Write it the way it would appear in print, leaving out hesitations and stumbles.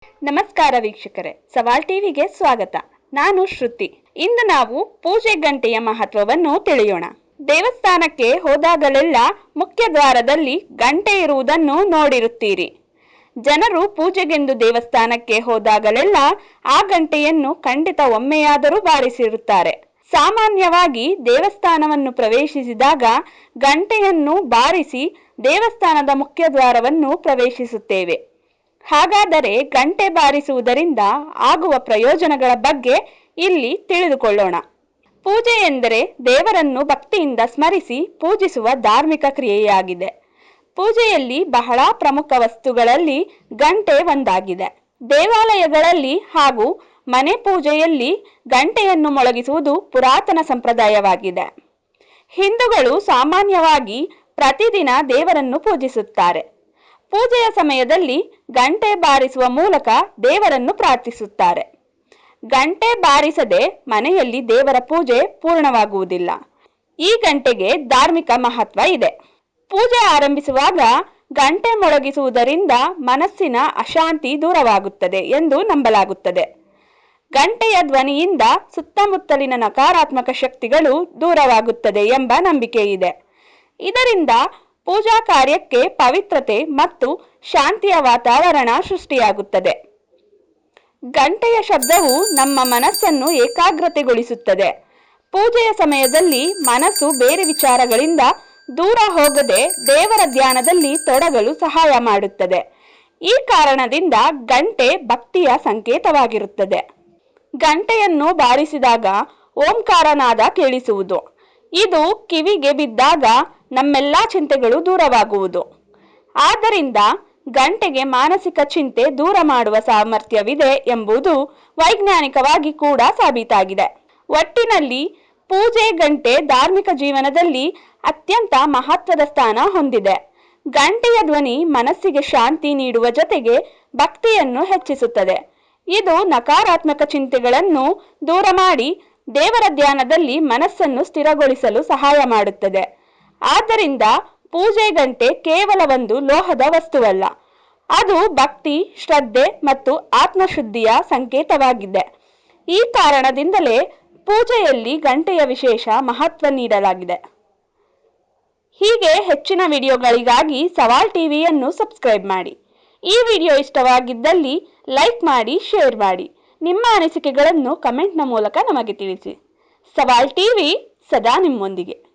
ನಮಸ್ಕಾರ ವೀಕ್ಷಕರೇ, ಸವಾಲ್ ಟಿವಿಗೆ ಸ್ವಾಗತ. ನಾನು ಶ್ರುತಿ. ಇಂದು ನಾವು ಪೂಜೆ ಗಂಟೆಯ ಮಹತ್ವವನ್ನು ತಿಳಿಯೋಣ. ದೇವಸ್ಥಾನಕ್ಕೆ ಹೋದಾಗಲೆಲ್ಲ ಮುಖ್ಯ ದ್ವಾರದಲ್ಲಿ ಗಂಟೆ ಇರುವುದನ್ನು ನೋಡಿರುತ್ತೀರಿ. ಜನರು ಪೂಜೆಗೆಂದು ದೇವಸ್ಥಾನಕ್ಕೆ ಹೋದಾಗಲೆಲ್ಲ ಆ ಗಂಟೆಯನ್ನು ಖಂಡಿತ ಒಮ್ಮೆಯಾದರೂ ಬಾರಿಸಿರುತ್ತಾರೆ. ಸಾಮಾನ್ಯವಾಗಿ ದೇವಸ್ಥಾನವನ್ನು ಪ್ರವೇಶಿಸಿದಾಗ ಗಂಟೆಯನ್ನು ಬಾರಿಸಿ ದೇವಸ್ಥಾನದ ಮುಖ್ಯ ದ್ವಾರವನ್ನು ಪ್ರವೇಶಿಸುತ್ತೇವೆ. ಹಾಗಾದರೆ ಗಂಟೆ ಬಾರಿಸುವುದರಿಂದ ಆಗುವ ಪ್ರಯೋಜನಗಳ ಬಗ್ಗೆ ಇಲ್ಲಿ ತಿಳಿದುಕೊಳ್ಳೋಣ. ಪೂಜೆ ಎಂದರೆ ದೇವರನ್ನು ಭಕ್ತಿಯಿಂದ ಸ್ಮರಿಸಿ ಪೂಜಿಸುವ ಧಾರ್ಮಿಕ ಕ್ರಿಯೆಯಾಗಿದೆ. ಪೂಜೆಯಲ್ಲಿ ಬಹಳ ಪ್ರಮುಖ ವಸ್ತುಗಳಲ್ಲಿ ಗಂಟೆ ಒಂದಾಗಿದೆ. ದೇವಾಲಯಗಳಲ್ಲಿ ಹಾಗೂ ಮನೆ ಪೂಜೆಯಲ್ಲಿ ಗಂಟೆಯನ್ನು ಮೊಳಗಿಸುವುದು ಪುರಾತನ ಸಂಪ್ರದಾಯವಾಗಿದೆ. ಹಿಂದೂಗಳು ಸಾಮಾನ್ಯವಾಗಿ ಪ್ರತಿದಿನ ದೇವರನ್ನು ಪೂಜಿಸುತ್ತಾರೆ. ಪೂಜೆಯ ಸಮಯದಲ್ಲಿ ಗಂಟೆ ಬಾರಿಸುವ ಮೂಲಕ ದೇವರನ್ನು ಪ್ರಾರ್ಥಿಸುತ್ತಾರೆ. ಗಂಟೆ ಬಾರಿಸದೆ ಮನೆಯಲ್ಲಿ ದೇವರ ಪೂಜೆ ಪೂರ್ಣವಾಗುವುದಿಲ್ಲ. ಈ ಗಂಟೆಗೆ ಧಾರ್ಮಿಕ ಮಹತ್ವ ಇದೆ. ಪೂಜೆ ಆರಂಭಿಸುವಾಗ ಗಂಟೆ ಮೊಳಗಿಸುವುದರಿಂದ ಮನಸ್ಸಿನ ಅಶಾಂತಿ ದೂರವಾಗುತ್ತದೆ ಎಂದು ನಂಬಲಾಗುತ್ತದೆ. ಗಂಟೆಯ ಧ್ವನಿಯಿಂದ ಸುತ್ತಮುತ್ತಲಿನ ನಕಾರಾತ್ಮಕ ಶಕ್ತಿಗಳು ದೂರವಾಗುತ್ತದೆ ಎಂಬ ನಂಬಿಕೆ ಇದೆ. ಇದರಿಂದ ಪೂಜಾ ಕಾರ್ಯಕ್ಕೆ ಪವಿತ್ರತೆ ಮತ್ತು ಶಾಂತಿಯ ವಾತಾವರಣ ಸೃಷ್ಟಿಯಾಗುತ್ತದೆ. ಗಂಟೆಯ ಶಬ್ದವು ನಮ್ಮ ಮನಸ್ಸನ್ನು ಏಕಾಗ್ರತೆಗೊಳಿಸುತ್ತದೆ. ಪೂಜೆಯ ಸಮಯದಲ್ಲಿ ಮನಸ್ಸು ಬೇರೆ ವಿಚಾರಗಳಿಂದ ದೂರ ಹೋಗದೆ ದೇವರ ಧ್ಯಾನದಲ್ಲಿ ತೊಡಗಲು ಸಹಾಯ ಮಾಡುತ್ತದೆ. ಈ ಕಾರಣದಿಂದ ಗಂಟೆ ಭಕ್ತಿಯ ಸಂಕೇತವಾಗಿರುತ್ತದೆ. ಗಂಟೆಯನ್ನು ಬಾರಿಸಿದಾಗ ಓಂಕಾರನಾದ ಕೇಳಿಸುವುದು. ಇದು ಕಿವಿಗೆ ಬಿದ್ದಾಗ ನಮ್ಮೆಲ್ಲ ಚಿಂತೆಗಳು ದೂರವಾಗುವುದು. ಆದ್ದರಿಂದ ಗಂಟೆಗೆ ಮಾನಸಿಕ ಚಿಂತೆ ದೂರ ಮಾಡುವ ಸಾಮರ್ಥ್ಯವಿದೆ ಎಂಬುದು ವೈಜ್ಞಾನಿಕವಾಗಿ ಕೂಡ ಸಾಬೀತಾಗಿದೆ. ಒಟ್ಟಿನಲ್ಲಿ ಪೂಜೆ ಗಂಟೆ ಧಾರ್ಮಿಕ ಜೀವನದಲ್ಲಿ ಅತ್ಯಂತ ಮಹತ್ವದ ಸ್ಥಾನ ಹೊಂದಿದೆ. ಗಂಟೆಯ ಧ್ವನಿ ಮನಸ್ಸಿಗೆ ಶಾಂತಿ ನೀಡುವ ಜೊತೆಗೆ ಭಕ್ತಿಯನ್ನು ಹೆಚ್ಚಿಸುತ್ತದೆ. ಇದು ನಕಾರಾತ್ಮಕ ಚಿಂತೆಗಳನ್ನು ದೂರ ಮಾಡಿ ದೇವರ ಧ್ಯಾನದಲ್ಲಿ ಮನಸ್ಸನ್ನು ಸ್ಥಿರಗೊಳಿಸಲು ಸಹಾಯ ಮಾಡುತ್ತದೆ. ಆದ್ದರಿಂದ ಪೂಜೆ ಗಂಟೆ ಕೇವಲ ಒಂದು ಲೋಹದ ವಸ್ತುವಲ್ಲ, ಅದು ಭಕ್ತಿ, ಶ್ರದ್ಧೆ ಮತ್ತು ಆತ್ಮಶುದ್ಧಿಯ ಸಂಕೇತವಾಗಿದೆ. ಈ ಕಾರಣದಿಂದಲೇ ಪೂಜೆಯಲ್ಲಿ ಗಂಟೆಯ ವಿಶೇಷ ಮಹತ್ವ ನೀಡಲಾಗಿದೆ. ಹೀಗೆ ಹೆಚ್ಚಿನ ವಿಡಿಯೋಗಳಿಗಾಗಿ ಸವಾಲ್ ಟಿವಿಯನ್ನು ಸಬ್ಸ್ಕ್ರೈಬ್ ಮಾಡಿ. ಈ ವಿಡಿಯೋ ಇಷ್ಟವಾಗಿದ್ದಲ್ಲಿ ಲೈಕ್ ಮಾಡಿ, ಶೇರ್ ಮಾಡಿ. ನಿಮ್ಮ ಅನಿಸಿಕೆಗಳನ್ನು ಕಮೆಂಟ್ನ ಮೂಲಕ ನಮಗೆ ತಿಳಿಸಿ. ಸವಾಲ್ ಟಿವಿ ಸದಾ ನಿಮ್ಮೊಂದಿಗೆ.